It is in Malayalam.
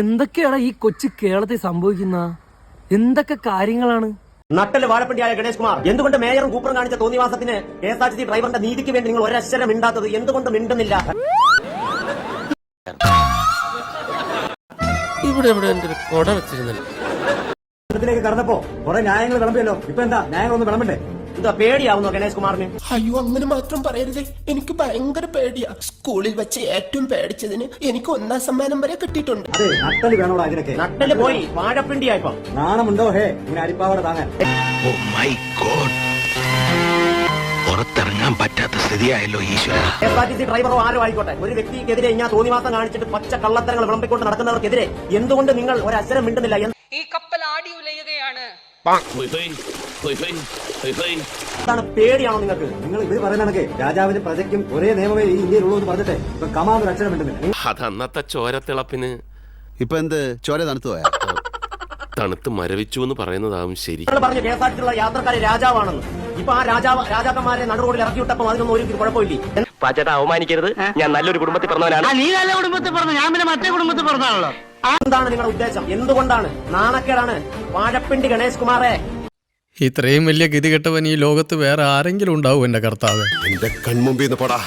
എന്തൊക്കെയാണ് ഈ കൊച്ചു കേരളത്തിൽ സംഭവിക്കുന്ന എന്തൊക്കെ കാര്യങ്ങളാണ്? നട്ടല് വാഴപ്പിണ്ടിയായ ഗണേഷ് കുമാർ, എന്തുകൊണ്ട് മേയറും കൂപ്പറും കാണിച്ച തോന്നിവാസത്തിന് KSRTC ഡ്രൈവറിന്റെ നീതിക്ക് വേണ്ടി നിങ്ങൾ ഒരക്ഷരം മിണ്ടാത്തത്? എന്തുകൊണ്ട് മിണ്ടുന്നില്ല? ഇതിലേക്ക് കടന്നപ്പോ കുറെ ന്യായങ്ങൾ വിളമ്പിയല്ലോ. ഇപ്പൊ എന്താ ന്യായങ്ങളൊന്നും വിളമ്പണ്ടേ? എന്താ പേടിയാവുന്നോ ഗണേഷ് കുമാറിന്? അയ്യോ, അങ്ങനെ മാത്രം പറയരുത്. എനിക്ക് ഭയങ്കര പേടിയാ. സ്കൂളിൽ വെച്ച് ഏറ്റവും പേടിച്ചതിന് എനിക്ക് 1ാം സമ്മാനം വരെ കിട്ടിയിട്ടുണ്ട്. അതെ, നട്ടല് വേണോടാ അതിനൊക്കെ. നട്ടല് പോയി വാഴപ്പിണ്ടിയായിപ്പോ. നാണമുണ്ടോ ഹേ ഇങ്ങനെ അരിപ്പാവട താങ്ങാൻ? പുറത്തിറങ്ങാൻ പറ്റാത്ത സ്ഥിതിയായല്ലോ ഈശ്വര. KSRTC ഡ്രൈവറോ ആരോ ആയിക്കോട്ടെ, ഒരു വ്യക്തിക്കെതിരെ ഞാൻ തോന്നിവാസം കാണിച്ചിട്ട് പച്ച കള്ളത്തരങ്ങൾ വിളമ്പിക്കൊണ്ട് നടക്കുന്നവർക്കെതിരെ എന്തുകൊണ്ട് നിങ്ങൾ ഒരക്ഷരം മിണ്ടുന്നില്ല? ഈ കപ്പൽ ആടി ഉലയുകയാണ്. എന്താണ് പേടിയാണോ നിങ്ങൾക്ക്? നിങ്ങൾ ഇവര് പറയുന്നതൊക്കെ രാജാവിനും പ്രജയ്ക്കും ഒരേ നിയമമേ ഈ ഇന്ത്യയിലുള്ളൂ എന്ന് പറഞ്ഞിട്ട് ഇപ്പൊ കമാന്നൊരു അക്ഷരം മിണ്ടുന്നില്ല. അതന്നത്തെ ചോരത്തിളപ്പിന് ഇപ്പൊ എന്ത് ചോര തണുത്തു പോയാ? തണുത്ത് മരവിച്ചു എന്ന് പറയുന്നതാവും ശരി. നിങ്ങൾ പറഞ്ഞു KSRTC ഉള്ള യാത്രക്കാരെ രാജാവാണെന്ന്. ഇപ്പൊ ആ രാജാക്കന്മാരെ നടുറോഡിൽ ഇറക്കി വിട്ടപ്പോ അതിനൊന്നും ഒരു കുഴപ്പമില്ല. പാച്ചേട്ടാ, അവമാനിക്കരുത്. ഞാൻ നല്ലൊരു കുടുംബത്തിൽ പറഞ്ഞവനാണ്. നീ നല്ല കുടുംബത്തിൽ പറഞ്ഞു, ഞാൻ പിന്നെ മറ്റേ കുടുംബത്തിൽ പറഞ്ഞാണല്ലോ. എന്താണ് നിങ്ങളുടെ ഉദ്ദേശം? എന്തുകൊണ്ടാണ്? നാണക്കേടാണ് വാഴപ്പിണ്ടി ഗണേഷ് കുമാറെ. ഇത്രയും വലിയ ഗതികെട്ടവൻ ഈ ലോകത്ത് വേറെ ആരെങ്കിലും ഉണ്ടാവും എന്റെ കർത്താവ്? എന്റെ കൺമുമ്പിൽ നിന്ന് പോടാ.